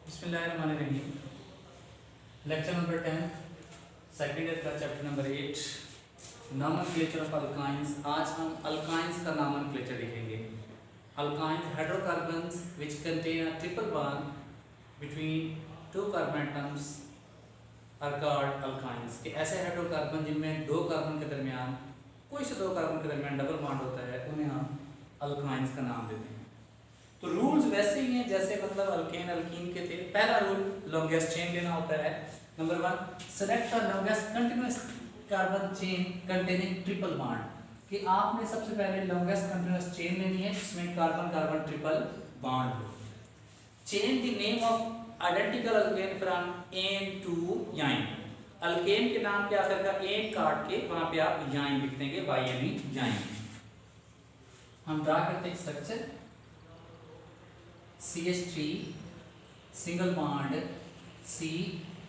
बिस्मिल्लाहिर्रहमानिर्रहीम। Lecture number 10 second year का chapter number 8 nomenclature of alkynes. आज हम अल्काइंस का नॉमेनक्लेचर देखेंगे। Alkynes hydrocarbons which contain a triple bond between two carbon atoms are called alkynes. कि ऐसे hydrocarbon जिनमें दो कार्बन के दरमियान कोई से दो कार्बन के दरमियान डबल बॉन्ड होता है उन्हें हम अल्काइंस का नाम देते हैं। तो रूल्स वैसे ही हैं जैसे मतलब अल्केन अल्कीन के थे। पहला रूल लॉन्गेस्ट चेन लेना होता है। Number 1 select the longest continuous carbon chain containing triple bond. कि आपने सबसे पहले लॉन्गेस्ट कंटीन्यूअस चेन लेनी है जिसमें कार्बन कार्बन ट्रिपल बॉन्ड हो। Change the name of identical alkane from ane to yne. Alkane के नाम के आखिर का एन काट के वहां पे आप याइन लिख देंगे, YAIN याइन। हम ड्रा करते हैं structure CH3 single bond C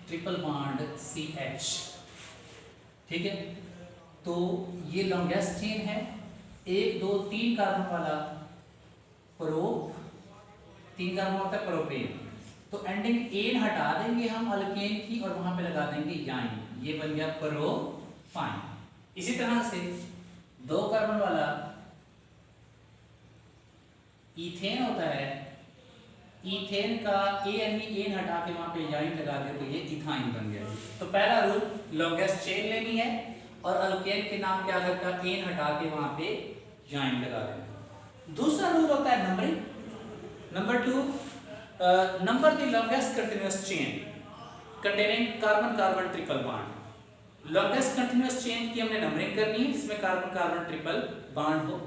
triple bond CH। ठीक है, तो ये लॉन्गेस्ट चेन है। 1 2 3 कार्बन वाला प्रोप, 3 कार्बन होता है प्रोपेन। तो एंडिंग एन हटा देंगे हम अल्केन की और वहां पे लगा देंगे याइन। ये बन गया प्रोपाइन। इसी तरह से 2 कार्बन वाला इथेन होता है। इथेन का एन हटा के वहां पे याइन लगा दे तो ये इथाइन बन गया। तो पहला रूल लॉन्गेस्ट चेन लेनी है और अल्केन के नाम के आगे का एन हटा के वहां पे याइन लगा देना। दूसरा रूल होता है numbering. Number 2 number the longest continuous chain containing carbon carbon triple bond. Longest continuous chain की हमने नंबरिंग करनी है जिसमें कार्बन कार्बन ट्रिपल बॉन्ड हो।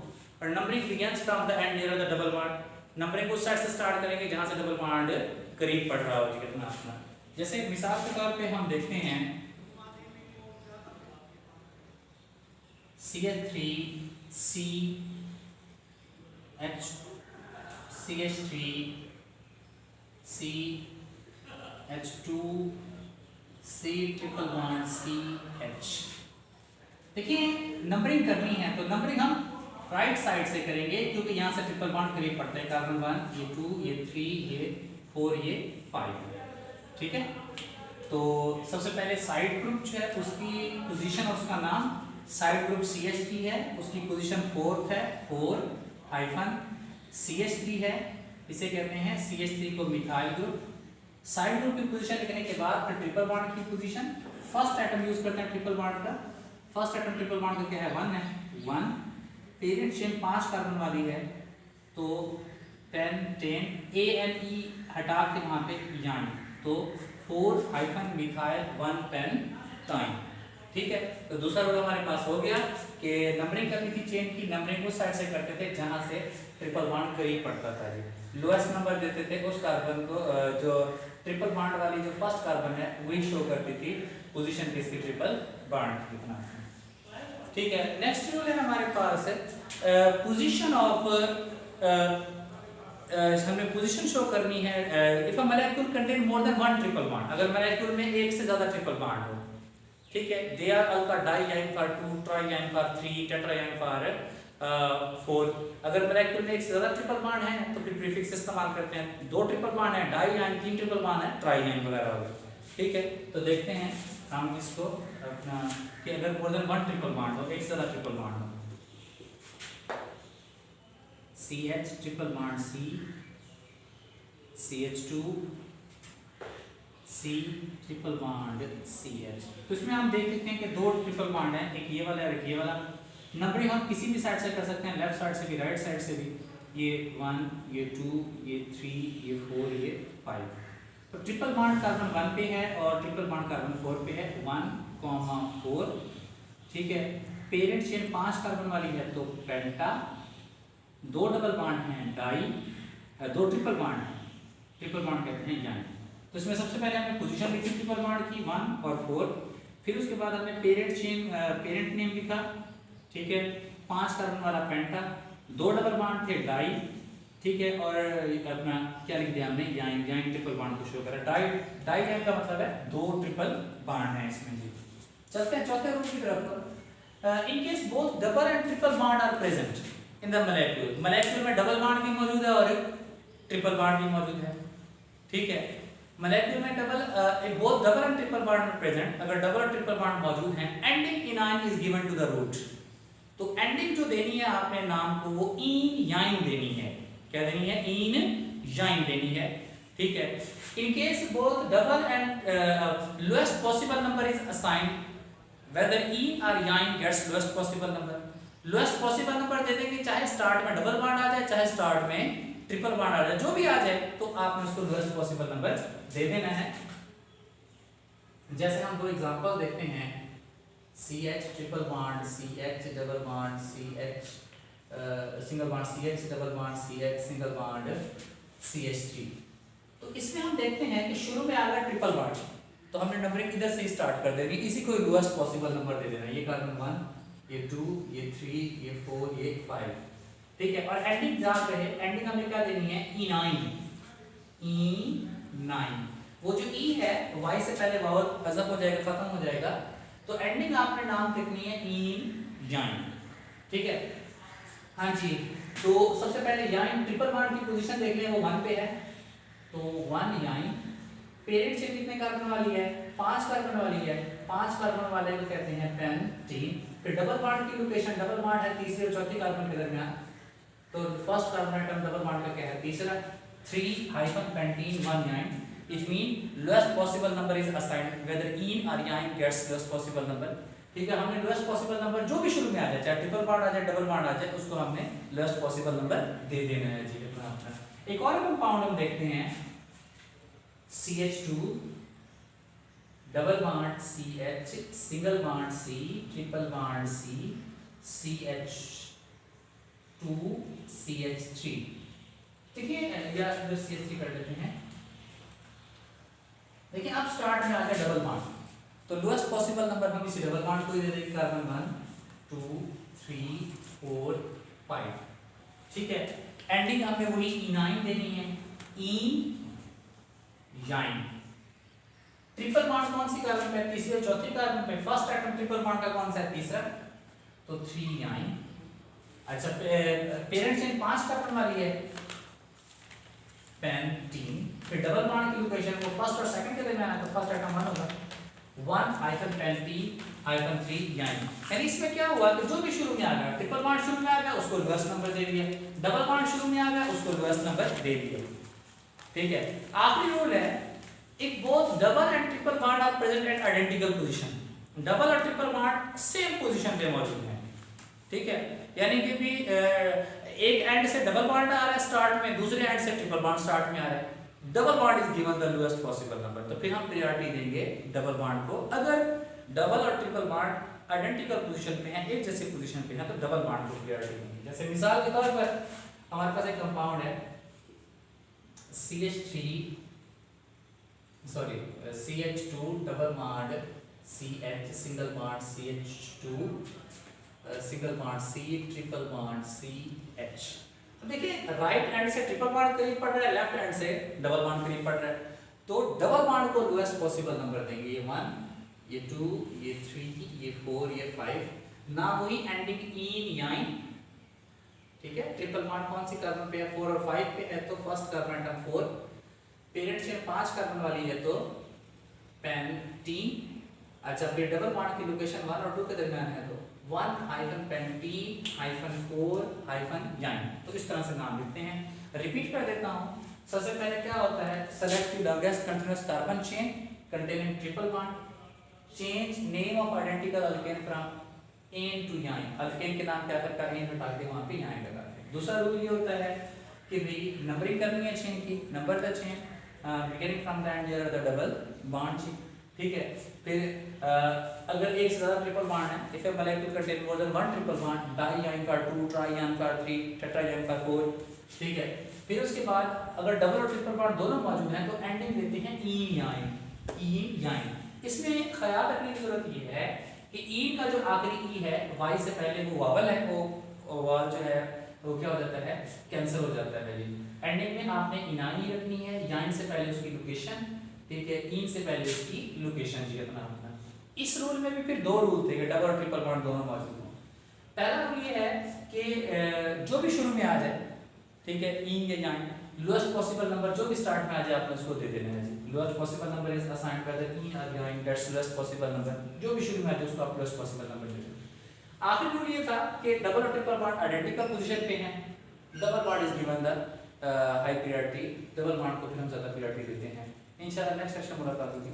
और numbering begins from the and near the double bond. Numbering उस साइड से start करेंगे जहां से डबल बॉन्ड करीब पड़ रहा हो जितना अपना। जैसे मिसाल के तौर पे हम देखते हैं CH3 CH3 CH2 C triple bond CH। देखिए नंबरिंग करनी है तो नंबरिंग हम राइट साइड से करेंगे क्योंकि यहाँ से ट्रिपल बॉन्ड करीब पड़ता है। कार्बन 1 ये 2 ये 3 ये 4 ये 5। ठीक है, तो सबसे पहले साइड ग्रुप जो है उसकी पोजीशन और उसका नाम। साइड ग्रुप CH3 है, उसकी पोजीशन 4th है, 4-CH3 है, इसे कहते हैं CH3 को मिथाइल ग्रुप। साइड ग्रुप की पोजीशन लिखने के बाद फिर ट्रिपल बॉन्ड की पोजीशन। फर्स्ट एटम यूज करते हैं ट्रिपल बॉन्ड का। फर्स्ट एटम ट्रिपल बॉन्ड का क्या है 1 है 1। पेरेंट चेन 5 कार्बन वाली है तो 10 ANE हटा के वहां पे याइन तो 4-मिथाइल 1-पेंटाइन। ठीक है, तो दूसरा रूल हमारे पास हो गया कि नंबरिंग करनी थी चेन की। नंबरिंग उस साइड से करते थे जहां से ट्रिपल बॉन्ड करीब पड़ता था जी। लोएस्ट नंबर देते थे उस कार्बन को जो ट्रिपल बॉन्ड वाली जो फर्स्ट कार्बन है वही शो करती थी पोजीशन किसकी ट्रिपल बॉन्ड कितना। ठीक है, नेक्स्ट रूल है हमारे पास पोजीशन ऑफ हमें पोजीशन शो करनी है। If a molecule contain more than 1 triple bond. अगर मॉलिक्यूल में एक से ज्यादा ट्रिपल बॉन्ड हो, ठीक है, they are alkadiyne for 2 triyne for 3 tetrayne for 4। अगर मॉलिक्यूल में एक से ज्यादा ट्रिपल बॉन्ड है तो फिर प्रीफिक्स इस्तेमाल करते हैं। 2 ट्रिपल बॉन्ड है डाइयाइन, 3 ट्रिपल बॉन्ड है ट्राइयाइन वगैरह होगा। ठीक है, तो देखते हैं हम इसको अपना कि अगर मोर देन 1 ट्रिपल बॉन्ड हो, एक से ज्यादा ट्रिपल बॉन्ड हो, CH triple bond C CH2 C triple bond CH। तो इसमें हम देख सकते हैं कि 2 ट्रिपल बॉन्ड है, एक ये वाला और एक ये वाला। नंबरिंग हम किसी भी साइड से कर सकते हैं, लेफ्ट साइड से भी राइट साइड से भी। ये 1 ये 2 ये 3 ये 4 ये 5। तो ट्रिपल बॉन्ड कार्बन 1 पे है और ट्रिपल बॉन्ड कार्बन 4 पे है 1,4। ठीक है, पेरेंट चेन 5 कार्बन वाली है तो पेंटा। 2 डबल बॉन्ड हैं डाई, 2 ट्रिपल बॉन्ड है, ट्रिपल बॉन्ड कहते हैं याइन। तो इसमें सबसे पहले हमने पोजीशन लिखी ट्रिपल बॉन्ड की 1 और 4। फिर उसके बाद हमने पेरेंट चेन पेरेंट नेम लिखा। ठीक है, 5 कार्बन वाला पेंटा, 2 डबल बॉन्ड थे डाई। ठीक है, और अपना क्या लिख दिया हमने याइन। याइन ट्रिपल बॉन्ड को शो करा। डाई याइन का मतलब है 2 ट्रिपल बॉन्ड है इसमें जी। चलते हैं चौथे रूल की तरफ। In case both double and triple bond are present in the molecule. Molecule में डबल बॉन्ड भी मौजूद है और ट्रिपल बॉन्ड भी मौजूद है। ठीक है, मॉलिक्यूल में both double and triple bond present, अगर डबल और ट्रिपल बॉन्ड मौजूद हैं, ending in ine is given to the root. तो एंडिंग जो देनी है आपने नाम को वो इन याइन देनी है। क्या देनी है? इन याइन देनी है। ठीक है। In case both double and lowest possible number is assigned, whether in or yang gets lowest possible number। Lowest possible number दे देंगे, चाहे स्टार्ट में डबल बॉन्ड आ जाए चाहे स्टार्ट में ट्रिपल बॉन्ड आ जाए, जो भी आ जाए तो आपने उसको लोएस्ट पॉसिबल नंबर दे देना है। जैसे हम दो एग्जांपल देखते हैं, CH triple bond, CH double bond, CH single bond, CH double bond, CH single bond, CH3। तो इसमें हम देखते हैं कि शुरू में आ गया ट्रिपल बॉन्ड, तो हमने नंबरिंग इधर से स्टार्ट कर देनी, इसी को लोएस्ट पॉसिबल नंबर दे देना। ये कार्बन 1, ये 2, ये 3, ये 4, ये 5। ठीक है। और एंडिंग जहाँ पे है, एंडिंग हमें क्या देनी है? E9। E9 वो जो E है Y से पहले वावल हज़फ हो जाएगा, खत्म हो जाएगा, तो एंडिंग आपने नाम कितनी है? E9। ठीक है। हाँ जी। तो सबसे पहले याइन ट्रिपल बॉन्ड की पोजीशन देख लें, वो 1 पे है, तो 1 याइन। पेरेंट चेन कितने कार्बन वाली है? 5 कार्बन वाली है। 5 कार्बन वाले को कहते हैं पेंटीन। फिर डबल बॉन्ड की लोकेशन, डबल बॉन्ड है तीसरे और चौथे कार्बन के दरमियान, तो first carbon atom double bond का क्या है? तीसरा। Three pentene 1 yne, it mean lowest possible number is assigned whether ene or yne gets lowest possible number. ठीक है। हमने लोएस्ट पॉसिबल नंबर जो भी शुरू में आ जाए, चाहे ट्रिपल बॉन्ड आ जाए डबल बॉन्ड आ जाए, उसको हमने लोएस्ट पॉसिबल नंबर दे देना है जी अपना। एक और कंपाउंड हम देखते हैं, CH2 double bond CH single bond C triple bond C CH2 CH3। देखिए या इधर CH3 कर लेते हैं। देखिए अब स्टार्ट में आ गया डबल बॉन्ड, तो लोएस्ट पॉसिबल नंबर हम इसी डबल बॉन्ड को ही दे देंगे, कार्बन 1 2 3 4 5। ठीक है। एंडिंग हमें वही E9 देनी है, E याइन। ट्रिपल बॉन्ड कौन सी कार्बन में? तीसरे और चौथे कार्बन में। फर्स्ट एटम ट्रिपल बॉन्ड का कौन सा है? तीसरा, तो 3 याइन। अच्छा, पेरेंट चेन 5 कार्बन वाली है, पेंटीन। फिर डबल बॉन्ड की लोकेशन वो फर्स्ट और सेकंड के दरमियान है, तो फर्स्ट एटम 1 होगा, 1-पेंटीन-3 याइन। यानी इसमें क्या हुआ कि जो भी शुरू में आ गया, ट्रिपल बॉन्ड शुरू में आ गया उसको लोएस्ट नंबर दे दिया, डबल बॉन्ड शुरू में आ गया उसको लोएस्ट नंबर दे दिया। ठीक है। आखिरी रूल है, if both double and triple bond are present at identical position. Double और ट्रिपल बॉन्ड सेम पोजीशन पे मौजूद हैं। ठीक है। यानी कि भी एक एंड से डबल बॉन्ड आ रहा है स्टार्ट में, दूसरे एंड से ट्रिपल बॉन्ड स्टार्ट में आ रहा है, double bond is given the lowest possible number, तो फिर हम प्रायोरिटी देंगे डबल बॉन्ड को। अगर डबल और ट्रिपल बॉन्ड आइडेंटिकल पोजीशन पे हैं, एक जैसे पोजीशन पे हैं, तो डबल बॉन्ड को प्रायोरिटी देंगे। जैसे मिसाल के तौर पर हमारे पास एक कंपाउंड है CH2 double bond CH single bond CH2 single bond C triple bond CH। अब देखिए राइट हैंड से ट्रिपल बॉन्ड करीब पड़ रहा है, लेफ्ट हैंड से डबल बॉन्ड करीब पड़ रहा है, तो डबल बॉन्ड को लोएस्ट पॉसिबल नंबर देंगे, ये 1, ये 2, ये 3, ये 4, ये 5। ना वही एंडिंग इन याइन। ठीक है। ट्रिपल बॉन्ड कौन सी कार्बन पे है? 4 और 5 पे है, तो first carbon atom 4। Parent chain 5 carbon वाली है, तो पेंटीन। अच्छा, फिर डबल बॉन्ड की लोकेशन 1 और 2 के दरमियान है, तो 1-पेंटीन-4- याइन। तो इस तरह से नाम लिखते हैं। रिपीट कर देता हूँ। सबसे पहले क्या होता है? Select the longest continuous carbon chain containing triple bond, change name of identical alkane from ane to yne. Alkane के नाम क्या करता है? एन हटा के वहां पे याइन लगाते हैं। दूसरा रूल ये होता है कि भाई नंबरिंग करनी है चेन की, number the chain beginning from the end here the double bond chain. ठीक है। फिर अगर एक से ज्यादा ट्रिपल बॉन्ड है, if a molecule contain more than 1 triple bond, diyne का 2, ट्राई याइन का 3, टेट्रा याइन का 4। ठीक है। फिर उसके बाद अगर डबल और ट्रिपल बॉन्ड दोनों मौजूद हैं, तो एंडिंग देते हैं ईन याइन। ईन याइन। इसमें ख्याल रखने की जरूरत ये है कि ईन का जो आखिरी ई है, वाई से पहले वो वावल है, वो वावल जो है वो क्या हो जाता है? कैंसिल हो जाता है जी। एंडिंग में आपने इनाई रखनी है, याइन से पहले उसकी लोकेशन, ठीक है, इन से पहले उसकी लोकेशन जी अपना अपना। इस रूल में भी फिर दो रूल थे कि डबल और ट्रिपल बॉन्ड दोनों मौजूद हों। पहला रूल ये है कि जो भी शुरू में आ जाए, ठीक है, इन या याइन, लोएस्ट पॉसिबल नंबर जो भी स्टार्ट में आ जाए आपने उसको दे देना है जी। Lowest possible number is assigned by the key are behind that's lowest possible number, जो भी शुरू में आ जाए उसको आप लोएस्ट पॉसिबल नंबर दे देना। आखिरी रूल ये था कि डबल और ट्रिपल बॉन्ड आइडेंटिकल पोजीशन पे हैं, double bond is given the high priority, double bond को फिर हम ज्यादा प्रायोरिटी देते हैं। इंशाल्लाह नेक्स्ट सेशन मुलाकात होगी।